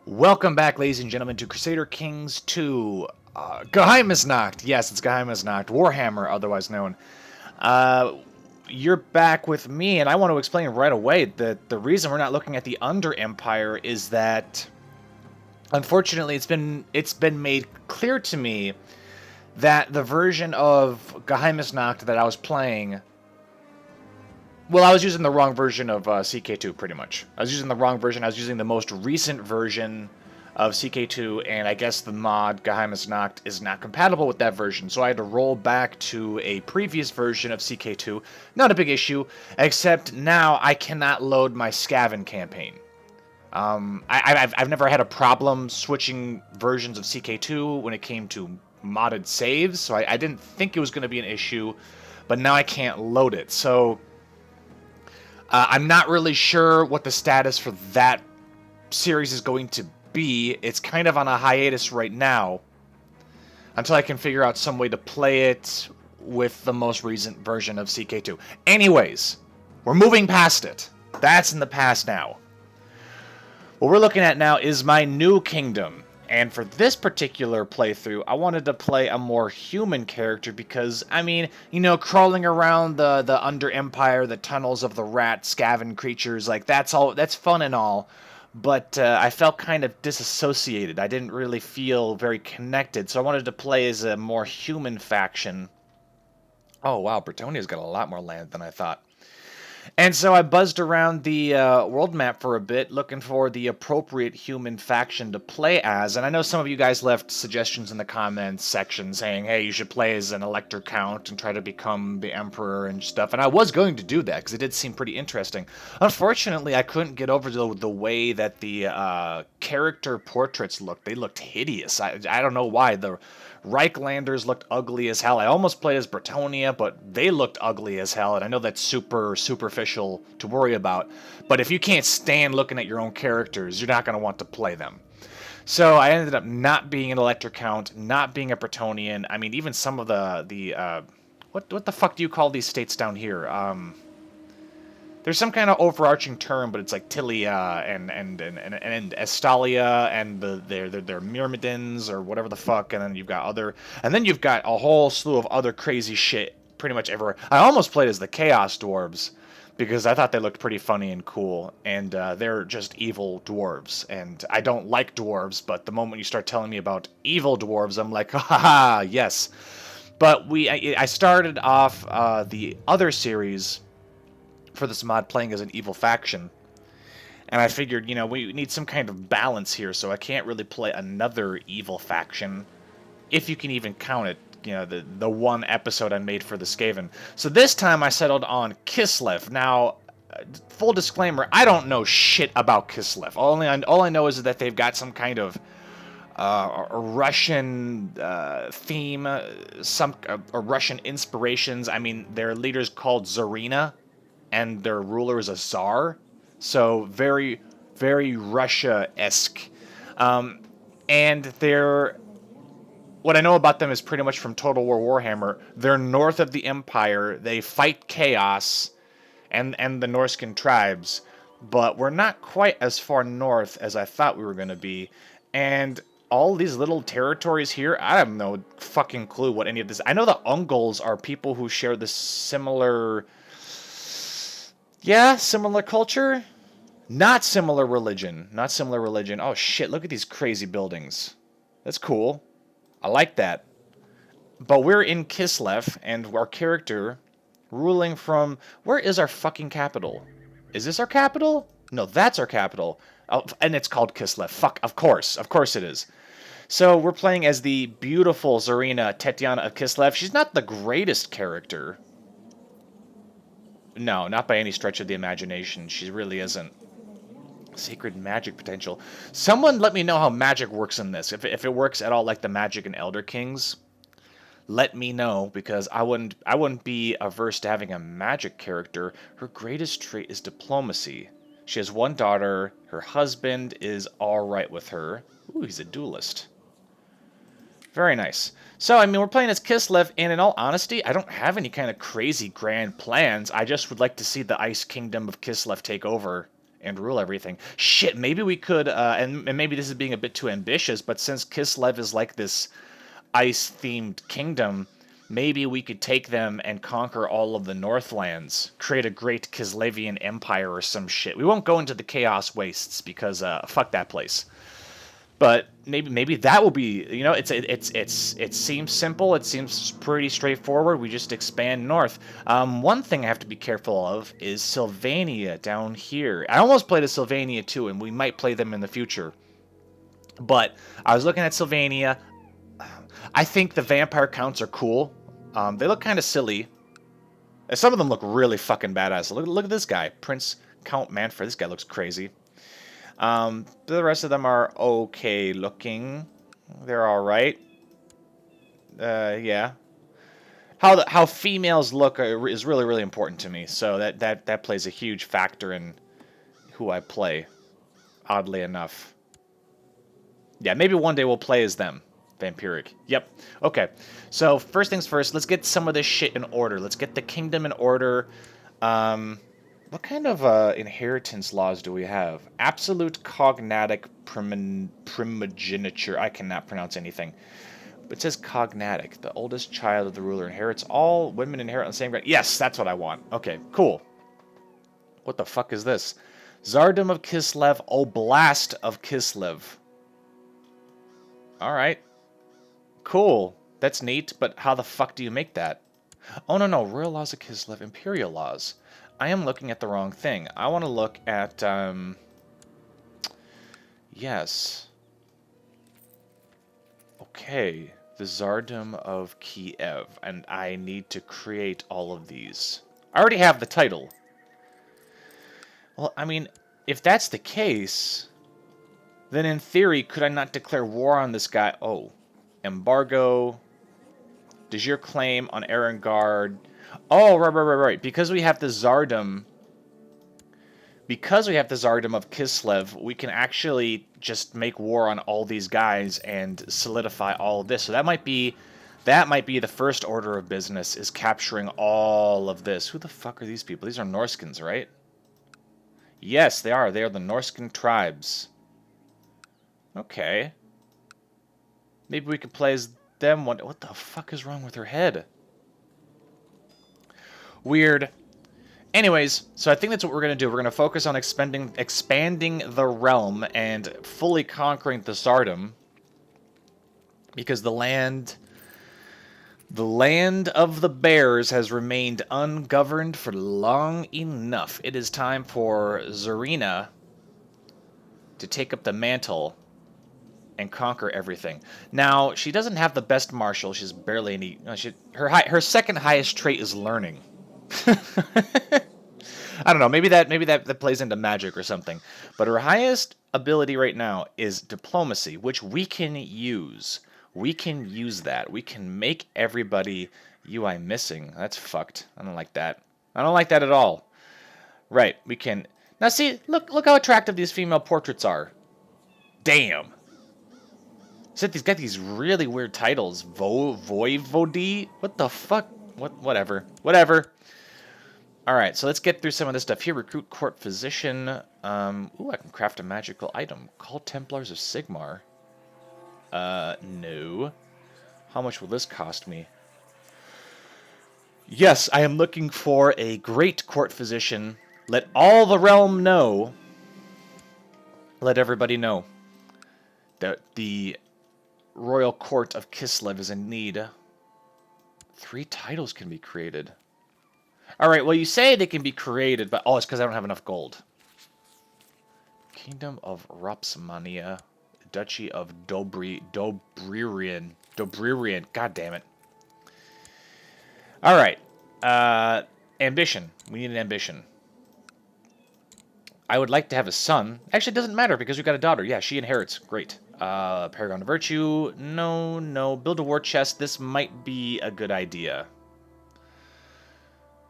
Welcome back, ladies and gentlemen, to Crusader Kings 2. Geheimnisnacht. Yes, it's Geheimnisnacht. Warhammer, otherwise known. You're back with me, and I want to explain right away that the reason we're not looking at the Under Empire is that, unfortunately, it's been made clear to me that the version of Geheimnisnacht that I was playing. Well, I was using the wrong version of CK2, pretty much. I was using the wrong version. I was using the most recent version of CK2, and I guess the mod Geheimnisnacht is not compatible with that version, so I had to roll back to a previous version of CK2. Not a big issue, except now I cannot load my Skaven campaign. I've never had a problem switching versions of CK2 when it came to modded saves, so I didn't think it was going to be an issue, but now I can't load it, so I'm not really sure what the status for that series is going to be. It's kind of on a hiatus right now until I can figure out some way to play it with the most recent version of CK2. Anyways, we're moving past it. That's in the past now. What we're looking at now is my new kingdom. And for this particular playthrough, I wanted to play a more human character because, I mean, you know, crawling around the Under Empire, the tunnels of the rat Skaven creatures, like, that's fun and all. But I felt kind of disassociated. I didn't really feel very connected, so I wanted to play as a more human faction. Oh, wow, Bretonia's got a lot more land than I thought. And so I buzzed around the world map for a bit, looking for the appropriate human faction to play as. And I know some of you guys left suggestions in the comments section saying, hey, you should play as an Elector Count and try to become the Emperor and stuff. And I was going to do that, because it did seem pretty interesting. Unfortunately, I couldn't get over the way that the character portraits looked. They looked hideous. I don't know why. The Reichlanders looked ugly as hell. I almost played as Bretonia, but they looked ugly as hell, and I know that's super superficial to worry about, but if you can't stand looking at your own characters, you're not going to want to play them. So I ended up not being an Elector Count, not being a Bretonian. I mean, even some of the what the fuck do you call these states down here? There's some kind of overarching term, but it's like Tilia and Estalia and their Myrmidons or whatever the fuck, and then you've got a whole slew of other crazy shit pretty much everywhere. I almost played as the Chaos Dwarves because I thought they looked pretty funny and cool, and they're just evil dwarves, and I don't like dwarves, but the moment you start telling me about evil dwarves, I'm like, haha, yes. But I started off the other series for this mod playing as an evil faction, and I figured, you know, we need some kind of balance here, so I can't really play another evil faction, if you can even count it, you know, the one episode I made for the Skaven. So this time I settled on Kislev. Now, full disclaimer, I don't know shit about Kislev. All I know is that they've got some kind of a Russian theme, some Russian inspirations. I mean, their leader's called Tsarina, and their ruler is a Tsar, so very, very Russia-esque. And what I know about them is pretty much from Total War Warhammer. They're north of the Empire, they fight chaos, and the Norscan tribes, but we're not quite as far north as I thought we were going to be, and all these little territories here, I have no fucking clue what any of this. I know the Ungals are people who share this similar culture? Not similar religion. Not similar religion. Oh shit, look at these crazy buildings. That's cool. I like that. But we're in Kislev, and our character, ruling from... Where is our fucking capital? Is this our capital? No, that's our capital. Oh, and it's called Kislev. Fuck, of course. Of course it is. So we're playing as the beautiful Tsarina Tetiana of Kislev. She's not the greatest character. No, not by any stretch of the imagination. She really isn't. Sacred magic potential. Someone let me know how magic works in this. If it works at all like the magic in Elder Kings, let me know, because I wouldn't be averse to having a magic character. Her greatest trait is diplomacy. She has one daughter. Her husband is alright with her. Ooh, he's a duelist. Very nice. So, I mean, we're playing as Kislev, and in all honesty, I don't have any kind of crazy grand plans. I just would like to see the Ice Kingdom of Kislev take over and rule everything. Shit, maybe we could, and maybe this is being a bit too ambitious, but since Kislev is like this ice-themed kingdom, maybe we could take them and conquer all of the Northlands, create a great Kislevian empire or some shit. We won't go into the Chaos Wastes because fuck that place. But maybe that will be, you know, it seems simple. It seems pretty straightforward. We just expand north. One thing I have to be careful of is Sylvania down here. I almost played a Sylvania too, and we might play them in the future. But I was looking at Sylvania. I think the vampire counts are cool. They look kind of silly. Some of them look really fucking badass. Look at this guy, Prince Count Manfred. This guy looks crazy. The rest of them are okay looking. They're all right. Yeah. How females look is really, really important to me. So that plays a huge factor in who I play, oddly enough. Yeah, maybe one day we'll play as them. Vampiric. Yep. Okay. So first things first, let's get some of this shit in order. Let's get the kingdom in order. What kind of inheritance laws do we have? Absolute cognatic primogeniture. I cannot pronounce anything. But it says cognatic. The oldest child of the ruler inherits. All women inherit on the same grade. Yes, that's what I want. Okay, cool. What the fuck is this? Tzardom of Kislev. Oblast of Kislev. Alright. Cool. That's neat, but how the fuck do you make that? Oh, no. Royal laws of Kislev. Imperial laws. I am looking at the wrong thing. I want to look at, yes. Okay. The Tzardom of Kiev. And I need to create all of these. I already have the title. Well, I mean, if that's the case, then in theory, could I not declare war on this guy? Oh. Embargo. De jure claim on Erengard. Oh, right. Because we have the Tzardom of Kislev, we can actually just make war on all these guys and solidify all of this. So that might be the first order of business, is capturing all of this. Who the fuck are these people? These are Norskins, right? Yes, they are. They are the Norskin tribes. Okay. Maybe we could play as them. What the fuck is wrong with her head? Weird. Anyways, so I think that's what we're going to do. We're going to focus on expanding the realm and fully conquering the Tzardom. Because the land of the bears has remained ungoverned for long enough. It is time for Zarina to take up the mantle and conquer everything. Now, she doesn't have the best martial. She's barely any... her second highest trait is learning. I don't know. Maybe that plays into magic or something. But her highest ability right now is diplomacy, which we can use. We can use that. We can make everybody UI missing. That's fucked. I don't like that. I don't like that at all. Right. We can... Now see, look how attractive these female portraits are. Damn. Except he's got these really weird titles. Voivodi? What the fuck? Whatever. Alright, so let's get through some of this stuff here. Recruit court physician. Ooh, I can craft a magical item. Call Templars of Sigmar. No. How much will this cost me? Yes, I am looking for a great court physician. Let all the realm know. Let everybody know that the royal court of Kislev is in need. 3 titles can be created. Alright, well, you say they can be created, but... Oh, it's because I don't have enough gold. Kingdom of Rapsmania. Duchy of Dobririan. God damn it. Alright. Ambition. We need an ambition. I would like to have a son. Actually, it doesn't matter because we've got a daughter. Yeah, she inherits. Great. Paragon of Virtue. No. Build a war chest. This might be a good idea.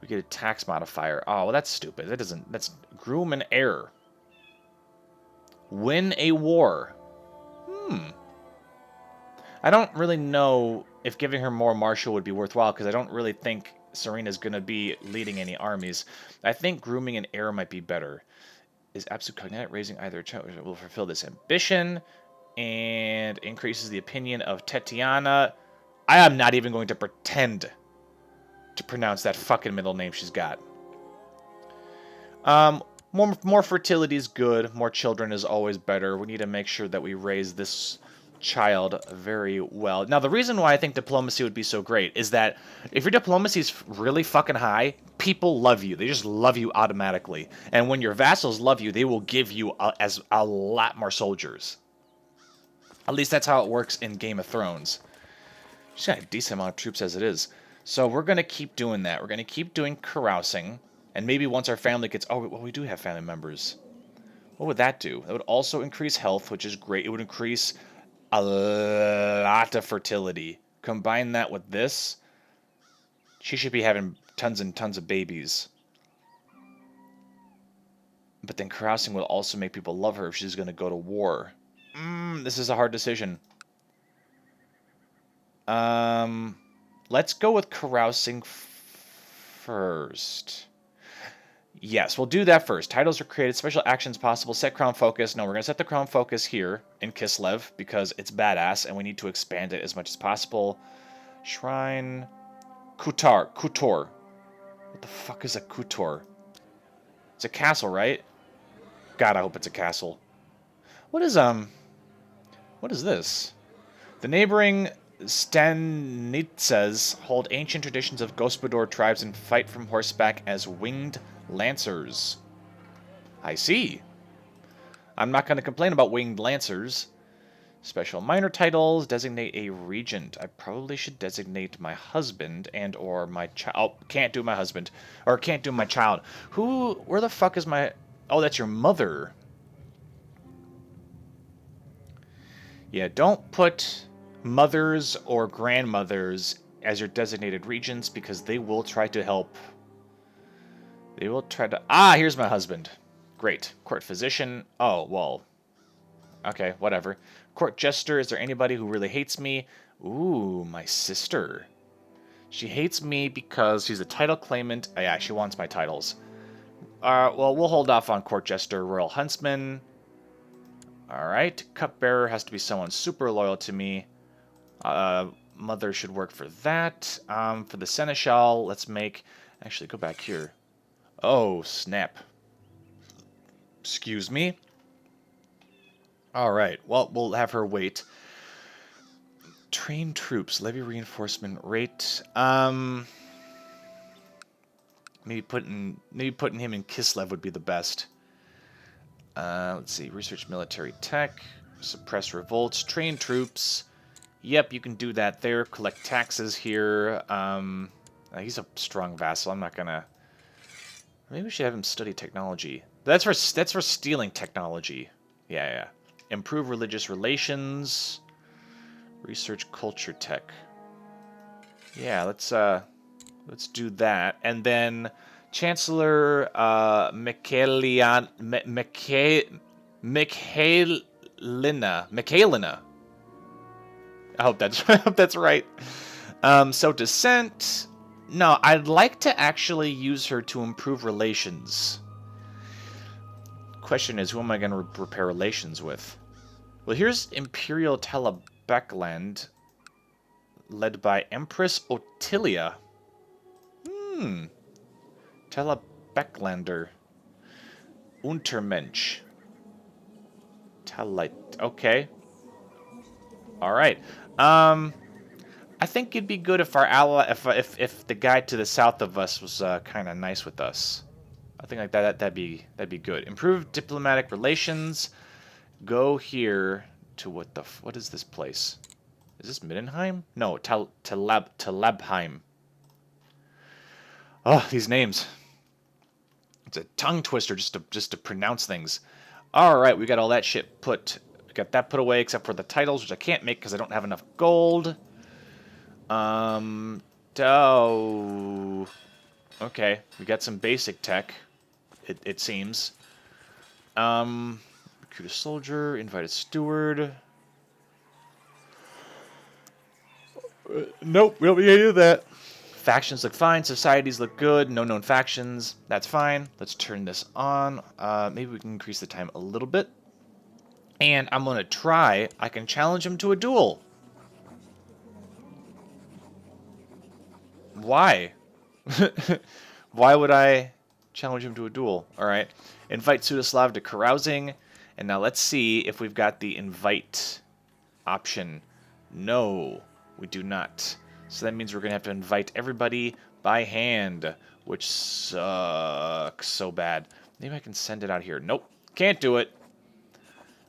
We get a tax modifier. Oh, well, that's stupid. That's groom an heir. Win a war. I don't really know if giving her more martial would be worthwhile, because I don't really think Serena's going to be leading any armies. I think grooming an heir might be better. is absolute cognate, raising either child will fulfill this ambition, and increases the opinion of Tetiana. I am not even going to pretend to pronounce that fucking middle name she's got. More fertility is good. More children is always better. We need to make sure that we raise this child very well. Now, the reason why I think diplomacy would be so great is that if your diplomacy is really fucking high, people love you. They just love you automatically. And when your vassals love you, they will give you a lot more soldiers. At least that's how it works in Game of Thrones. She's got a decent amount of troops as it is. So we're going to keep doing that. We're going to keep doing carousing. And maybe once our family gets... Oh, well, we do have family members. What would that do? That would also increase health, which is great. It would increase a lot of fertility. Combine that with this, she should be having tons and tons of babies. But then carousing will also make people love her if she's going to go to war. This is a hard decision. Let's go with carousing first. Yes, we'll do that first. Titles are created, special actions possible, set crown focus. No, we're going to set the crown focus here in Kislev because it's badass and we need to expand it as much as possible. Shrine. Kutor. What the fuck is a Kutor? It's a castle, right? God, I hope it's a castle. What is this? The neighboring Stanitsas hold ancient traditions of Gospodar tribes and fight from horseback as winged lancers. I see. I'm not going to complain about winged lancers. Special minor titles. Designate a regent. I probably should designate my husband and or my child. Oh, can't do my husband. Or can't do my child. Where the fuck is my... Oh, that's your mother. Yeah, don't put mothers or grandmothers as your designated regents because they will try to help. They will try to... Ah, here's my husband. Great. Court physician. Oh, well. Okay, whatever. Court jester. Is there anybody who really hates me? Ooh, my sister. She hates me because she's a title claimant. Oh, yeah, she wants my titles. Well, we'll hold off on court jester. Royal huntsman. Alright. Cupbearer has to be someone super loyal to me. Mother should work for that. For the seneschal, let's make... Actually, go back here. Oh, snap. Excuse me. Alright, well, we'll have her wait. Train troops, levy reinforcement rate. Maybe putting him in Kislev would be the best. Let's see, research military tech, suppress revolts, train troops. Yep, you can do that there. Collect taxes here. He's a strong vassal. I'm not gonna... Maybe we should have him study technology. That's for stealing technology. Yeah. Improve religious relations. Research culture tech. Yeah, let's do that. And then Chancellor Mikhailina. I hope that's right. So dissent. No, I'd like to actually use her to improve relations. Question is, who am I going to repair relations with? Well, here's Imperial Talabekland, led by Empress Ottilia. Talabeklander. Untermensch. Okay. Alright. I think it'd be good if our ally, if the guy to the south of us was kind of nice with us. I think like that'd be good. Improve diplomatic relations. Go here to what is this place? Is this Middenheim? No, Talabheim. Oh, these names. It's a tongue twister just to pronounce things. All right, we got all that shit put. We got that put away except for the titles, which I can't make because I don't have enough gold. Okay, we got some basic tech. It seems. Recruit a soldier, invite a steward. Nope, we don't need any of that. Factions look fine. Societies look good. No known factions. That's fine. Let's turn this on. Maybe we can increase the time a little bit. And I'm going to try. I can challenge him to a duel. Why? Why would I challenge him to a duel? Alright. Invite Sudaslav to carousing. And now let's see if we've got the invite option. No, we do not. So that means we're going to have to invite everybody by hand, which sucks so bad. Maybe I can send it out here. Nope, can't do it.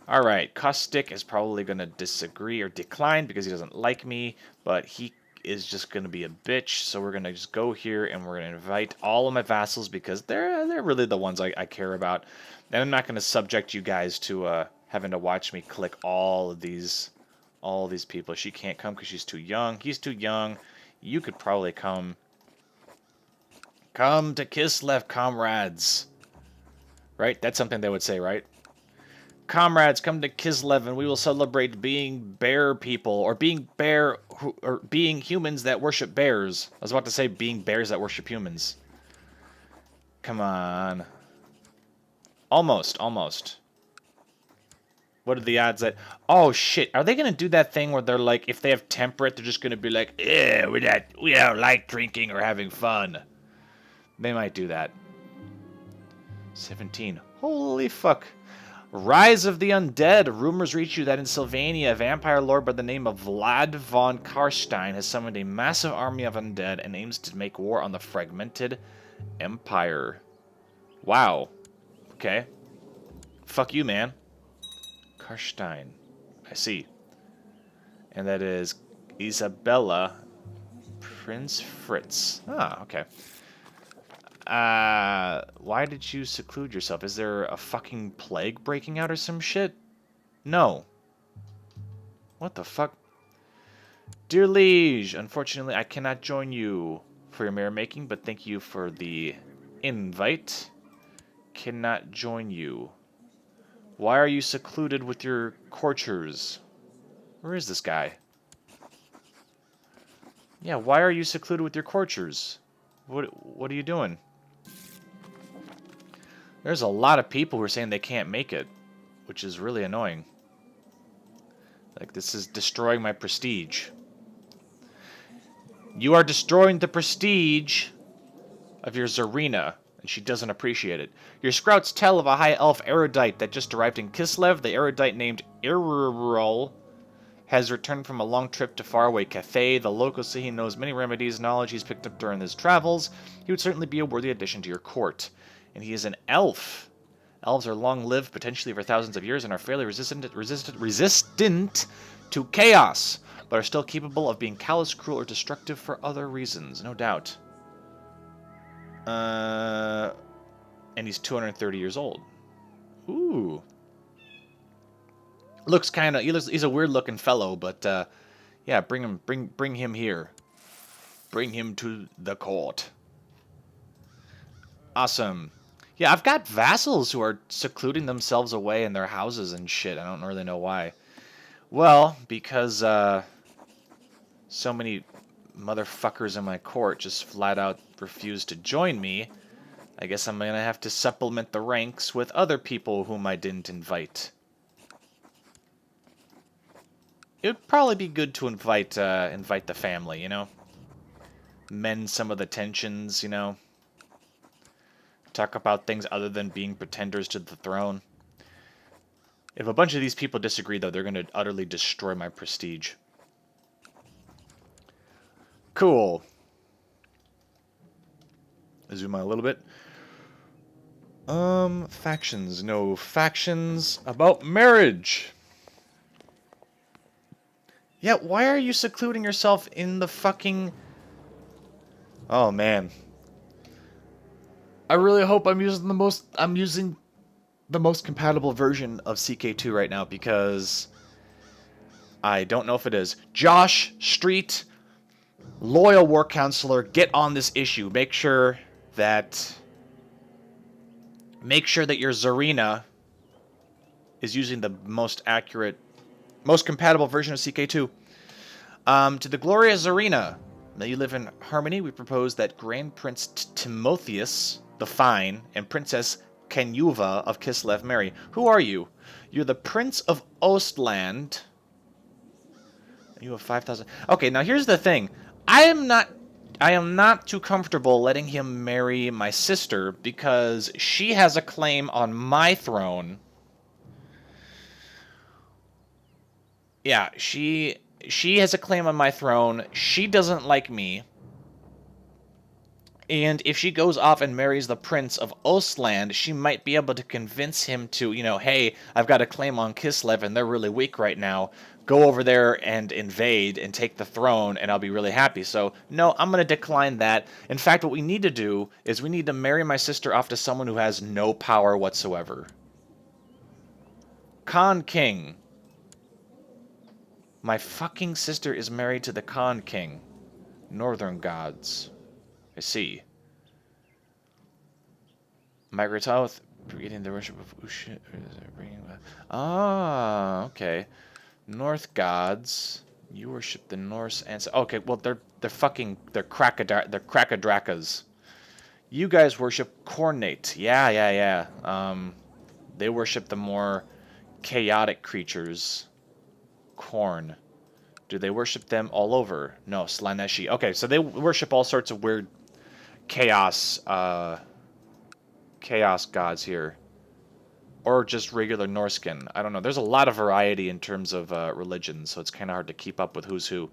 Alright, Caustic is probably going to disagree or decline because he doesn't like me, but he is just going to be a bitch, so we're going to just go here and we're going to invite all of my vassals because they're really the ones I care about. And I'm not going to subject you guys to having to watch me click all of these people. She can't come because she's too young. He's too young. You could probably come. Come to Kislev, comrades. Right? That's something they would say, right? Comrades, come to Kislev and we will celebrate being bear people, or being being humans that worship bears. I was about to say being bears that worship humans. Come on. Almost, almost. What are the odds that... Oh, shit. Are they going to do that thing where they're like, if they have temperate, they're just going to be like, yeah, we don't like drinking or having fun. They might do that. 17. Holy fuck. Rise of the Undead. Rumors reach you that in Sylvania, a vampire lord by the name of Vlad von Karstein has summoned a massive army of undead and aims to make war on the fragmented empire. Wow. Okay. Fuck you, man. Karstein. I see. And that is Isabella Prince Fritz. Ah, okay. Why did you seclude yourself? Is there a fucking plague breaking out or some shit? No. What the fuck? Dear Liege, unfortunately I cannot join you for your merrymaking, but thank you for the invite. Cannot join you. Why are you secluded with your courtiers? Where is this guy? Yeah, why are you secluded with your courtiers? What are you doing? There's a lot of people who are saying they can't make it, which is really annoying. Like, this is destroying my prestige. You are destroying the prestige of your Zarina, and she doesn't appreciate it. Your scouts tell of a high elf erudite that just arrived in Kislev. The erudite named Irurol has returned from a long trip to faraway Cathay. The locals say he knows many remedies, knowledge he's picked up during his travels. He would certainly be a worthy addition to your court. And he is an elf. Elves are long-lived, potentially for thousands of years, and are fairly resistant to chaos, but are still capable of being callous, cruel, or destructive for other reasons, no doubt. And he's 230 years old. Ooh. Looks kind of... He's a weird-looking fellow, but, yeah, bring him here. Bring him to the court. Awesome. Yeah, I've got vassals who are secluding themselves away in their houses and shit. I don't really know why. Well, because, so many motherfuckers in my court just flat out refuse to join me. I guess I'm gonna have to supplement the ranks with other people whom I didn't invite. It would probably be good to invite the family, you know? Mend some of the tensions, you know? Talk about things other than being pretenders to the throne. If a bunch of these people disagree, though, they're going to utterly destroy my prestige. Cool. Zoom out a little bit. Factions. No factions about marriage. Yeah, why are you secluding yourself in the fucking... Oh, man. I really hope I'm using the most compatible version of CK2 right now, because I don't know if it is. Josh Street, loyal war counselor, get on this issue. Make sure that your Zarina is using the most accurate, most compatible version of CK2. To the glorious Zarina, May you live in harmony. We propose that Grand Prince Timotheus the Fine and Princess Kenyuva of Kislev marry. Who are you? You're the Prince of Ostland. You have 5,000. Okay, now here's the thing. I am not too comfortable letting him marry my sister because she has a claim on my throne. Yeah, she has a claim on my throne. She doesn't like me. And if she goes off and marries the Prince of Ostland, she might be able to convince him to, hey, I've got a claim on Kislev and they're really weak right now. Go over there and invade and take the throne and I'll be really happy. So, no, I'm going to decline that. In fact, what we need to do is we need to marry my sister off to someone who has no power whatsoever. Khan King. My fucking sister is married to the Khan King. Northern gods. I see. Migrate south, beginning the worship of Ushit. Ah, okay. North gods. You worship the Norse ancestors. Okay, well they're Krakadrakas. You guys worship Cornate. Yeah. They worship the more chaotic creatures. Korn. Do they worship them all over? No, Slaneshi. Okay, so they worship all sorts of weird chaos gods here. Or just regular Norskin. I don't know. There's a lot of variety in terms of religion, so it's kind of hard to keep up with who's who.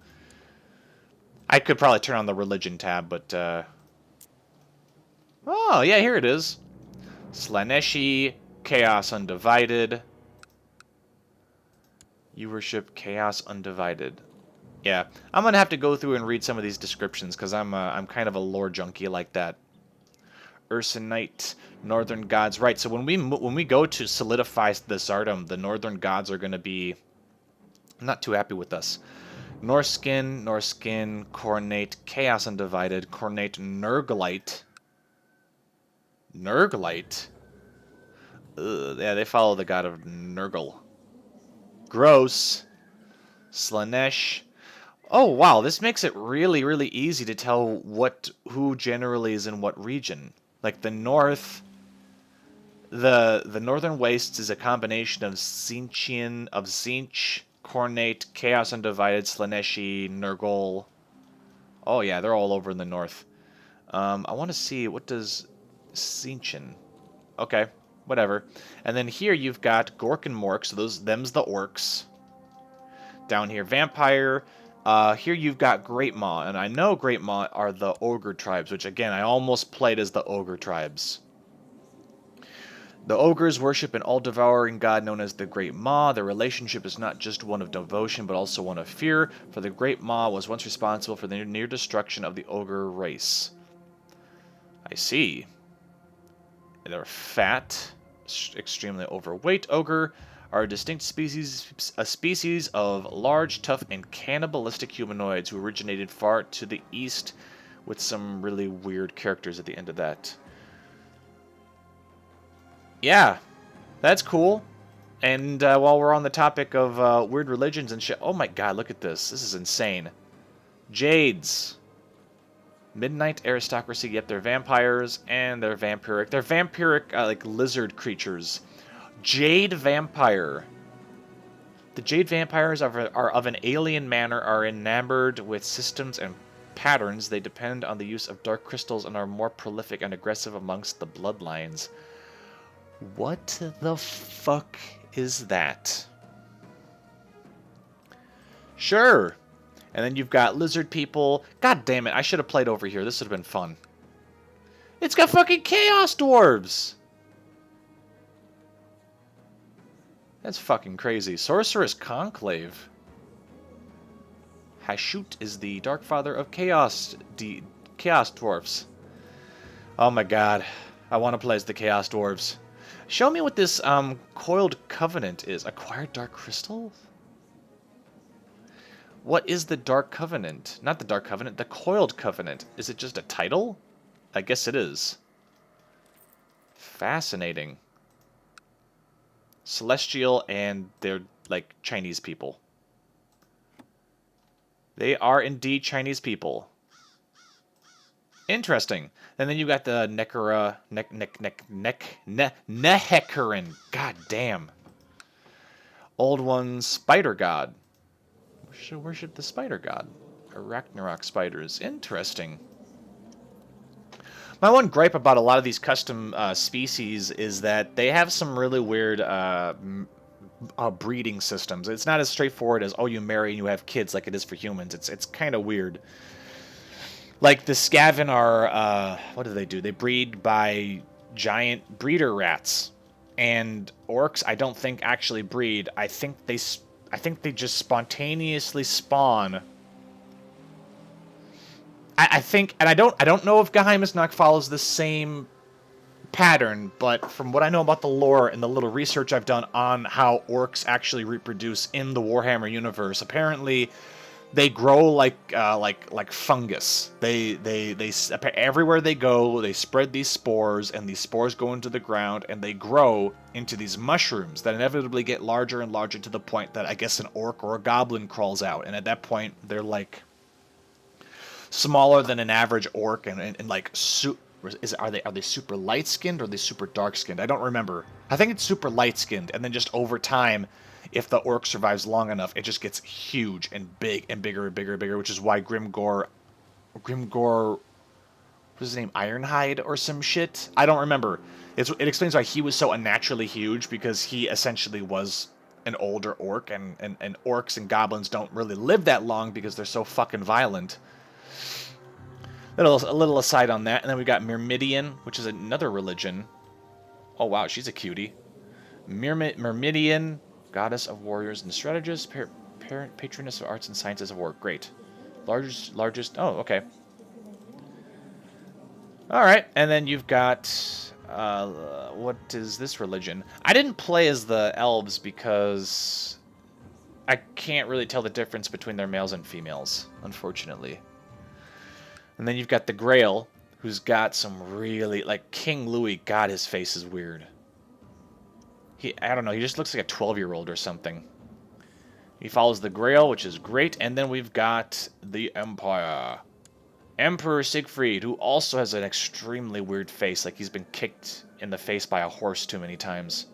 I could probably turn on the religion tab, but... Oh, yeah, here it is. Slaneshi, Chaos Undivided. You worship Chaos Undivided. Yeah, I'm going to have to go through and read some of these descriptions, because I'm kind of a lore junkie like that. Ursunite, Northern gods. Right, so when we go to solidify the Tzardom, the Northern gods are going to be not too happy with us. Norskin, Cornate, Chaos Undivided, Cornate, Nurglite. Nurglite? Ugh, yeah, they follow the god of Nurgle. Gross. Slanesh. Oh, wow, this makes it really, really easy to tell who generally is in what region. Like the north, the northern wastes is a combination of Zinch, Cornate, Chaos Undivided, Slaneshi, Nurgle. Oh yeah, they're all over in the north. I want to see, what does Zinchin? Okay, whatever. And then here you've got Gork and Mork, so them's the orcs. Down here, Vampire. Here you've got Great Maw, and I know Great Maw are the Ogre tribes, which again, I almost played as the Ogre tribes. The Ogres worship an all-devouring god known as the Great Maw. Their relationship is not just one of devotion, but also one of fear, for the Great Maw was once responsible for the near destruction of the Ogre race. I see. They're fat, extremely overweight Ogre, are a distinct species of large, tough, and cannibalistic humanoids who originated far to the east, with some really weird characters at the end of that. Yeah, that's cool. And while we're on the topic of weird religions and shit, oh my god, look at this. This is insane. Jades. Midnight aristocracy, yep, they're vampires, and they're vampiric. They're vampiric, like, lizard creatures. Jade Vampire. The Jade Vampires are of an alien manner, are enamored with systems and patterns. They depend on the use of dark crystals and are more prolific and aggressive amongst the bloodlines. What the fuck is that? Sure. And then you've got lizard people. God damn it, I should have played over here. This would have been fun. It's got fucking Chaos Dwarves! That's fucking crazy. Sorceress Conclave. Hashut is the Dark Father of Chaos Dwarfs. Oh my god. I want to play as the Chaos Dwarves. Show me what this Coiled Covenant is. Acquired Dark Crystal? What is the Dark Covenant? Not the Dark Covenant, the Coiled Covenant. Is it just a title? I guess it is. Fascinating. Celestial, and they're like Chinese people. They are indeed Chinese people. Interesting. And then you got the Nehecarin. God damn. Old One's Spider God. We should worship the Spider God. Arachnarok spiders. Interesting. My one gripe about a lot of these custom species is that they have some really weird breeding systems. It's not as straightforward as, oh, you marry and you have kids like it is for humans. It's kind of weird. Like the Skaven are, what do? They breed by giant breeder rats, and orcs I don't think actually breed. I think they just spontaneously spawn. I think, and I don't know if Geheimnisnacht follows the same pattern, but from what I know about the lore and the little research I've done on how orcs actually reproduce in the Warhammer universe, apparently they grow like fungus. They everywhere they go, they spread these spores, and these spores go into the ground, and they grow into these mushrooms that inevitably get larger and larger to the point that I guess an orc or a goblin crawls out, and at that point they're like smaller than an average orc, and like are they super light skinned or are they super dark skinned? I don't remember. I think it's super light skinned, and then just over time, if the orc survives long enough, it just gets huge and big and bigger and bigger and bigger, which is why Grimgor, what's his name, Ironhide or some shit? I don't remember. It explains why he was so unnaturally huge, because he essentially was an older orc, and orcs and goblins don't really live that long because they're so fucking violent. A little aside on that, and then we got Myrmidian, which is another religion. Oh wow, she's a cutie. Myrmidian, goddess of warriors and strategists, patroness of arts and sciences of war. Great. Largest. Oh, okay. All right, and then you've got what is this religion? I didn't play as the elves because I can't really tell the difference between their males and females, unfortunately. And then you've got the Grail, who's got some really, like, King Louis. God, his face is weird. I don't know, he just looks like a 12-year-old or something. He follows the Grail, which is great. And then we've got the Empire. Emperor Siegfried, who also has an extremely weird face, like he's been kicked in the face by a horse too many times.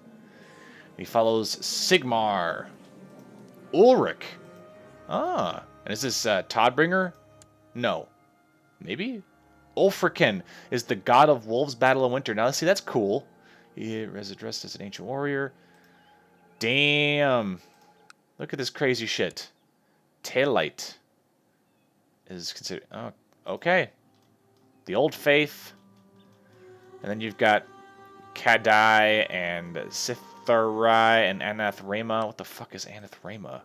He follows Sigmar. Ulrich. Ah, and is this Todbringer? No. Maybe? Ulfriken is the god of wolves, battle, and winter. Now, see, that's cool. He is dressed as an ancient warrior. Damn. Look at this crazy shit. Taillight is considered... Oh, okay. The Old Faith. And then you've got Kadai and Sitharai and Anathrema. What the fuck is Anathrema?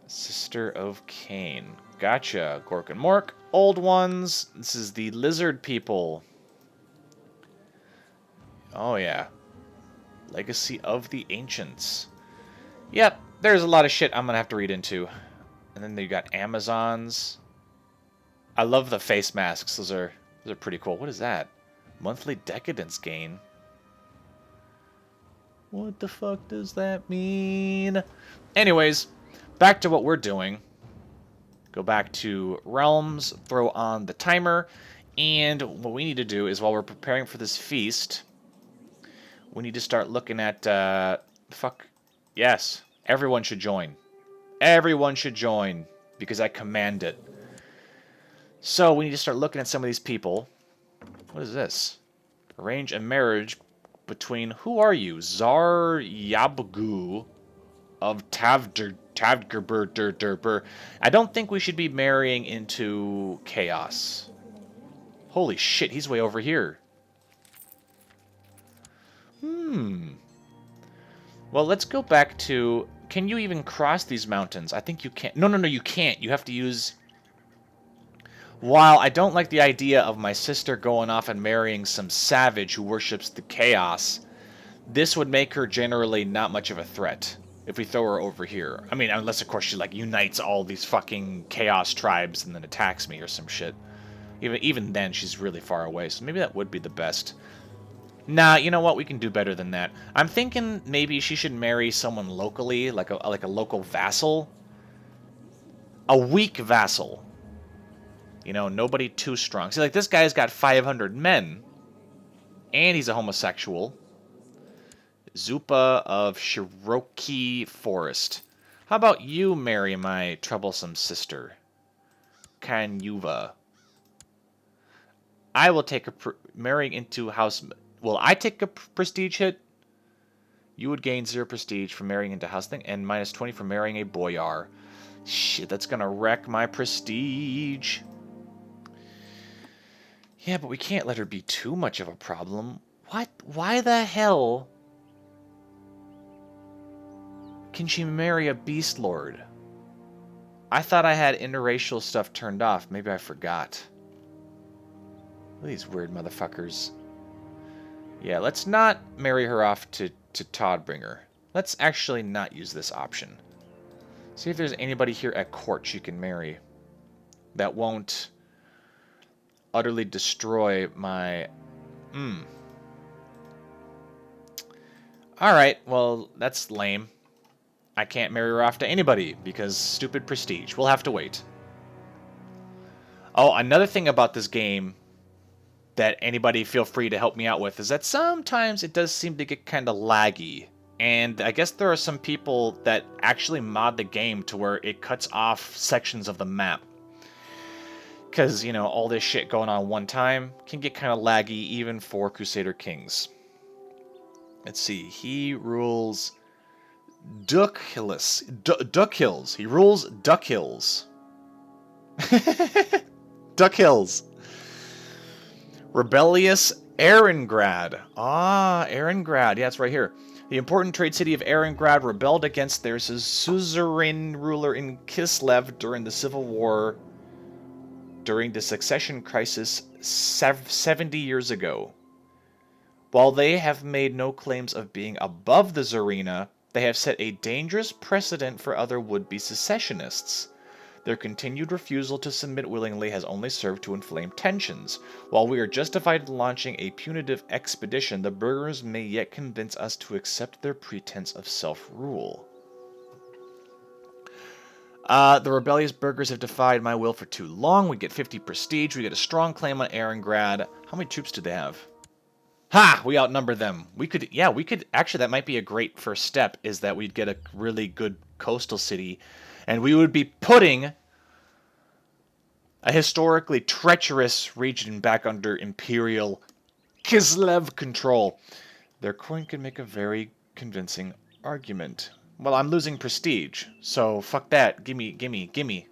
Sister of Cain. Gotcha. Gork and Mork. Old Ones. This is the lizard people. Oh, yeah. Legacy of the Ancients. Yep, there's a lot of shit I'm going to have to read into. And then you got Amazons. I love the face masks. Those are pretty cool. What is that? Monthly Decadence gain. What the fuck does that mean? Anyways, back to what we're doing. Go back to Realms, throw on the timer, and what we need to do is, while we're preparing for this feast, we need to start looking at, yes, everyone should join. Everyone should join, because I command it. So, we need to start looking at some of these people. What is this? Arrange a marriage between, who are you? Zar Yabgu of Tavgerber. I don't think we should be marrying into chaos. Holy shit, he's way over here. Well, let's go back to... Can you even cross these mountains? I think you can't. No, you can't. You have to use... While I don't like the idea of my sister going off and marrying some savage who worships the chaos, this would make her generally not much of a threat if we throw her over here. I mean, unless, of course, she, like, unites all these fucking chaos tribes and then attacks me or some shit. Even then, she's really far away, so maybe that would be the best. Nah, you know what? We can do better than that. I'm thinking maybe she should marry someone locally, like a local vassal. A weak vassal. You know, nobody too strong. See, like, this guy's got 500 men. And he's a homosexual. Zupa of Cherokee Forest. How about you marry my troublesome sister? Kanyuva. I will take a marrying into house. Will I take a prestige hit? You would gain 0 prestige for marrying into house thing, and minus 20 for marrying a boyar. Shit, that's gonna wreck my prestige. Yeah, but we can't let her be too much of a problem. What? Why the hell can she marry a beast lord? I thought I had interracial stuff turned off. Maybe I forgot. Look at these weird motherfuckers. Yeah, let's not marry her off to Toddbringer. Let's actually not use this option. See if there's anybody here at court she can marry that won't utterly destroy my... Alright, well, that's lame. I can't marry her off to anybody because stupid prestige. We'll have to wait. Oh, another thing about this game that anybody feel free to help me out with is that sometimes it does seem to get kind of laggy. And I guess there are some people that actually mod the game to where it cuts off sections of the map. Because, you know, all this shit going on one time can get kind of laggy even for Crusader Kings. Let's see. He rules Duck Hills. Duck Hills. He rules Duck Hills. Duck Hills. Rebellious Erengrad. Ah, Erengrad. Yeah, it's right here. The important trade city of Erengrad rebelled against their suzerain ruler in Kislev during the civil war during the succession crisis 70 years ago. While they have made no claims of being above the Tsarina, they have set a dangerous precedent for other would-be secessionists. Their continued refusal to submit willingly has only served to inflame tensions. While we are justified in launching a punitive expedition, the burghers may yet convince us to accept their pretense of self-rule. The rebellious burghers have defied my will for too long. We get 50 prestige. We get a strong claim on Erengrad. How many troops do they have? Ha! We outnumber them. We could, actually, that might be a great first step, is that we'd get a really good coastal city, and we would be putting a historically treacherous region back under Imperial Kislev control. Their coin could make a very convincing argument. Well, I'm losing prestige, so fuck that. Gimme.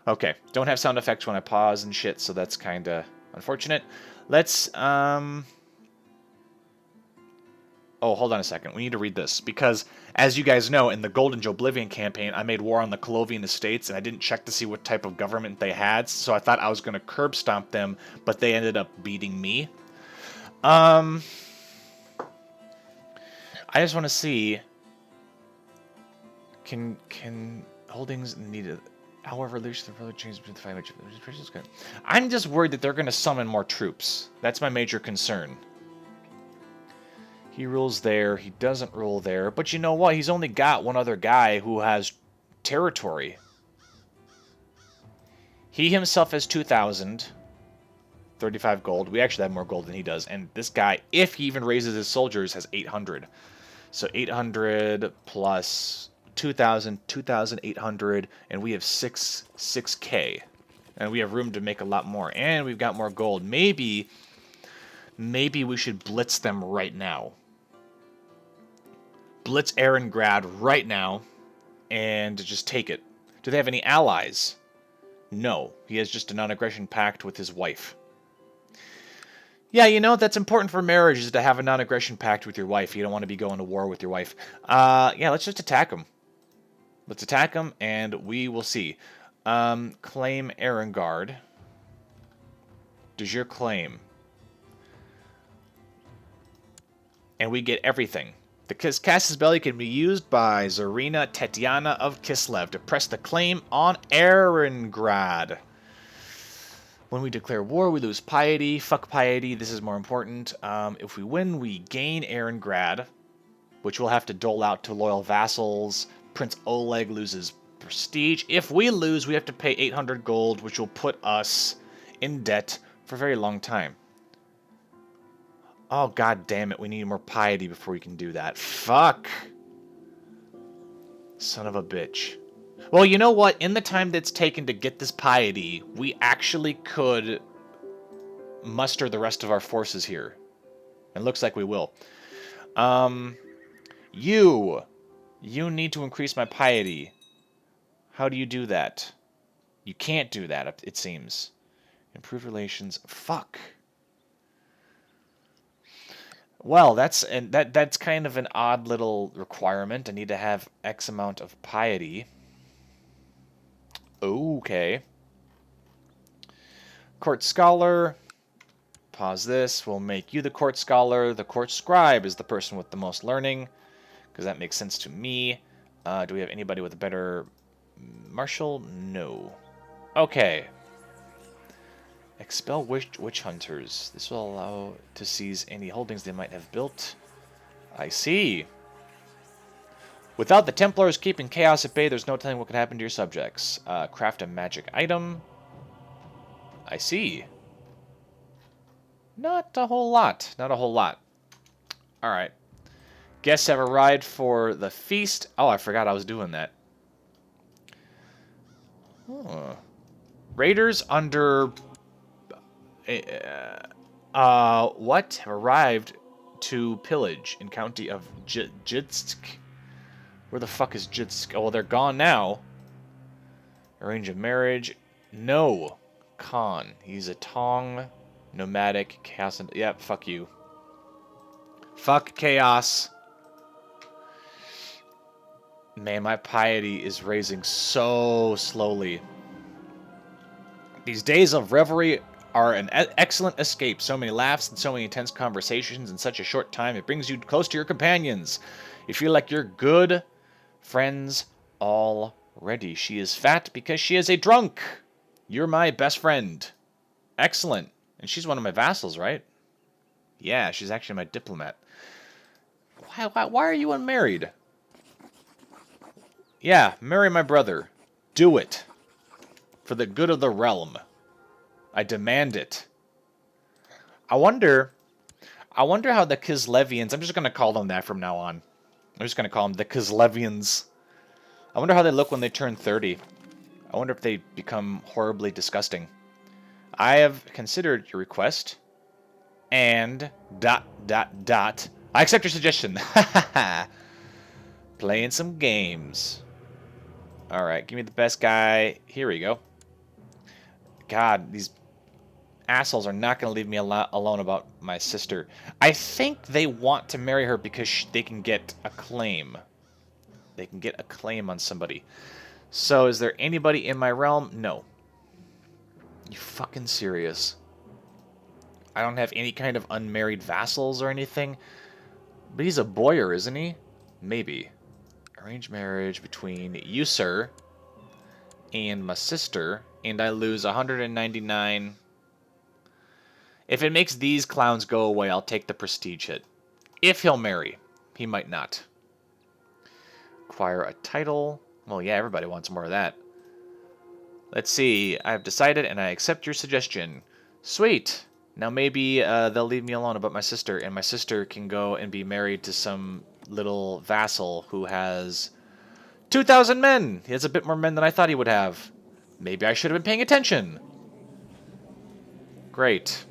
Okay, don't have sound effects when I pause and shit, so that's kinda unfortunate. Let's, Oh, hold on a second. We need to read this, because, as you guys know, in the Golden Joeblivion campaign, I made war on the Colovian Estates, and I didn't check to see what type of government they had, so I thought I was going to curb stomp them, but they ended up beating me. I just want to see... Can holdings needed... However, the village changes between the five which is good. I'm just worried that they're going to summon more troops. That's my major concern. He rules there. He doesn't rule there. But you know what? He's only got one other guy who has territory. He himself has 2,000. 35 gold. We actually have more gold than he does. And this guy, if he even raises his soldiers, has 800. So 800 plus 2,000, 2,800, and we have 6K. And we have room to make a lot more. And we've got more gold. Maybe we should blitz them right now. Blitz Erengrad right now and just take it. Do they have any allies? No. He has just a non-aggression pact with his wife. Yeah, you know, that's important for marriage, is to have a non-aggression pact with your wife. You don't want to be going to war with your wife. Yeah, let's just attack him. Let's attack him, and we will see. Claim Erengard. Does your claim. And we get everything. The Casus Belli can be used by Zarina Tetiana of Kislev to press the claim on Erengrad. When we declare war, we lose piety. Fuck piety, this is more important. If we win, we gain Erengrad, which we'll have to dole out to loyal vassals. Prince Oleg loses prestige. If we lose, we have to pay 800 gold, which will put us in debt for a very long time. Oh, god damn it. We need more piety before we can do that. Fuck. Son of a bitch. Well, you know what? In the time that's taken to get this piety, we actually could muster the rest of our forces here. It looks like we will. You need to increase my piety. How do you do that? You can't do that, it seems. Improve relations. Fuck. Well, that's kind of an odd little requirement. I need to have X amount of piety. Okay. Court Scholar. Pause this. We'll make you the Court Scholar. The Court Scribe is the person with the most learning, because that makes sense to me. Do we have anybody with a better martial? No. Okay. Expel witch hunters. This will allow to seize any holdings they might have built. I see. Without the Templars keeping chaos at bay, there's no telling what could happen to your subjects. Craft a magic item. I see. Not a whole lot. Not a whole lot. Alright. Guests have arrived for the feast. Oh, I forgot I was doing that. Huh. Raiders under... what? Have arrived to pillage in county of Jitsk. Where the fuck is Jitsk? Oh, well, they're gone now. Arrange a marriage. No. Khan. He's a Tong. Nomadic. Chaos. Yep, fuck you. Fuck chaos. Man, my piety is raising so slowly. These days of revelry are an excellent escape. So many laughs and so many intense conversations in such a short time. It brings you close to your companions. You feel like you're good friends already. She is fat because she is a drunk. You're my best friend. Excellent. And she's one of my vassals, right? Yeah, she's actually my diplomat. Why are you unmarried? Yeah, marry my brother. Do it. For the good of the realm. I demand it. I wonder how the Kislevians... I'm just going to call them that from now on. I'm just going to call them the Kislevians. I wonder how they look when they turn 30. I wonder if they become horribly disgusting. I have considered your request. And... ... I accept your suggestion. Playing some games. Alright, give me the best guy. Here we go. God, these assholes are not going to leave me alone about my sister. I think they want to marry her because they can get a claim. They can get a claim on somebody. So, is there anybody in my realm? No. You fucking serious? I don't have any kind of unmarried vassals or anything. But he's a boyar, isn't he? Maybe. Arranged marriage between you, sir, and my sister, and I lose 199. If it makes these clowns go away, I'll take the prestige hit. If he'll marry. He might not. Acquire a title. Well, yeah, everybody wants more of that. Let's see. I've decided, and I accept your suggestion. Sweet. Now maybe they'll leave me alone about my sister, and my sister can go and be married to some little vassal who has 2,000 men. He has a bit more men than I thought he would have. Maybe I should have been paying attention. Great.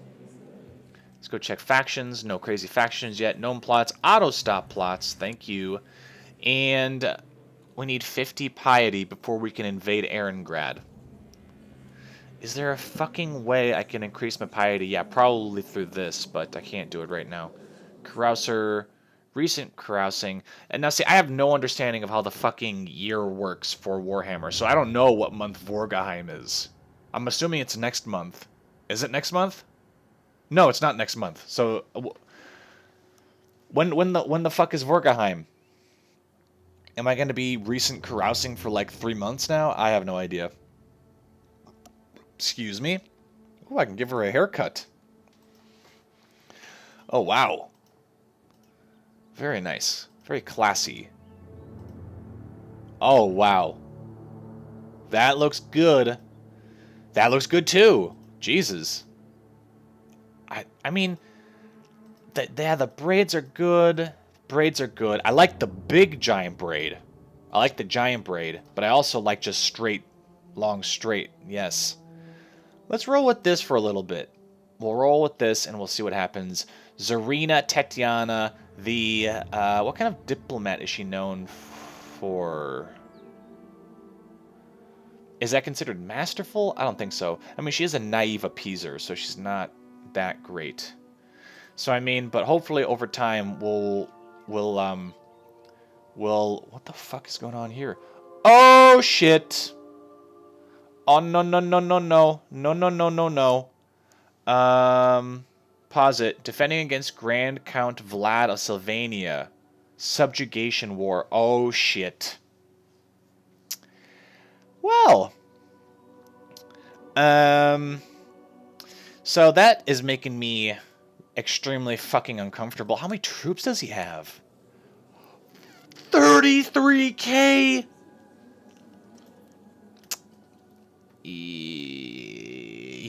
Let's go check factions. No crazy factions yet. Gnome plots. Auto-stop plots. Thank you. And we need 50 piety before we can invade Erengrad. Is there a fucking way I can increase my piety? Yeah, probably through this, but I can't do it right now. Carouser. Recent carousing. And now, see, I have no understanding of how the fucking year works for Warhammer, so I don't know what month Vorgaheim is. I'm assuming it's next month. Is it next month? No, it's not next month. So, when the fuck is Vorgaheim? Am I going to be recent carousing for like 3 months now? I have no idea. Excuse me? Oh, I can give her a haircut. Oh, wow. Very nice. Very classy. Oh, wow. That looks good. That looks good too. Jesus. I mean, the braids are good. Braids are good. I like the big giant braid. I like the giant braid, but I also like just straight, long straight. Yes. Let's roll with this for a little bit. We'll roll with this and we'll see what happens. Zarina Tetiana, the what kind of diplomat is she known for? Is that considered masterful? I don't think so. I mean, she is a naive appeaser, so she's not that great. So I mean, but hopefully over time we'll what the fuck is going on here? Oh shit. Oh no no no no no. No no no no no. Pause it. Defending against Grand Count Vlad of Sylvania. Subjugation war. Oh shit. Well. So that is making me extremely fucking uncomfortable. How many troops does he have? 33k.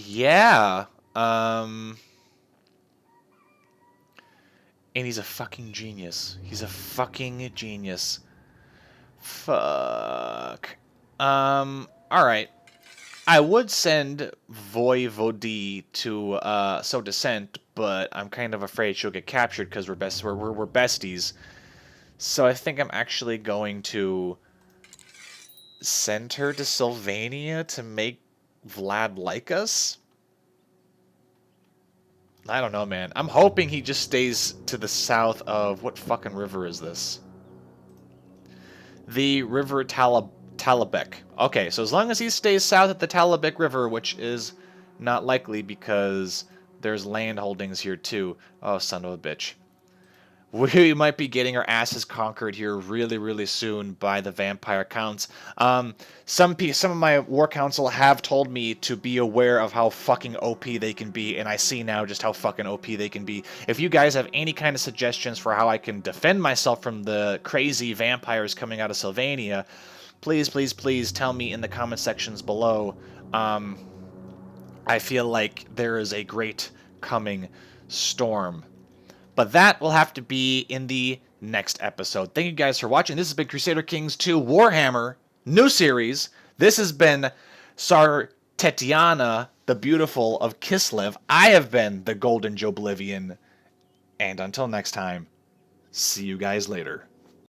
Yeah. And he's a fucking genius. He's a fucking genius. Fuck. Alright. I would send Voivodi to So Descent, but I'm kind of afraid she'll get captured because we're besties. So I think I'm actually going to send her to Sylvania to make Vlad like us. I don't know, man. I'm hoping he just stays to the south of... What fucking river is this? The River Talabek. Okay, so as long as he stays south at the Talabek River, which is not likely because there's land holdings here too. Oh, son of a bitch. We might be getting our asses conquered here really, really soon by the vampire counts. Some of my war council have told me to be aware of how fucking OP they can be, and I see now just how fucking OP they can be. If you guys have any kind of suggestions for how I can defend myself from the crazy vampires coming out of Sylvania, please, please, please tell me in the comment sections below. I feel like there is a great coming storm. But that will have to be in the next episode. Thank you guys for watching. This has been Crusader Kings 2 Warhammer, new series. This has been Tetiana, the Beautiful of Kislev. I have been the Golden Joeblivion. And until next time, see you guys later.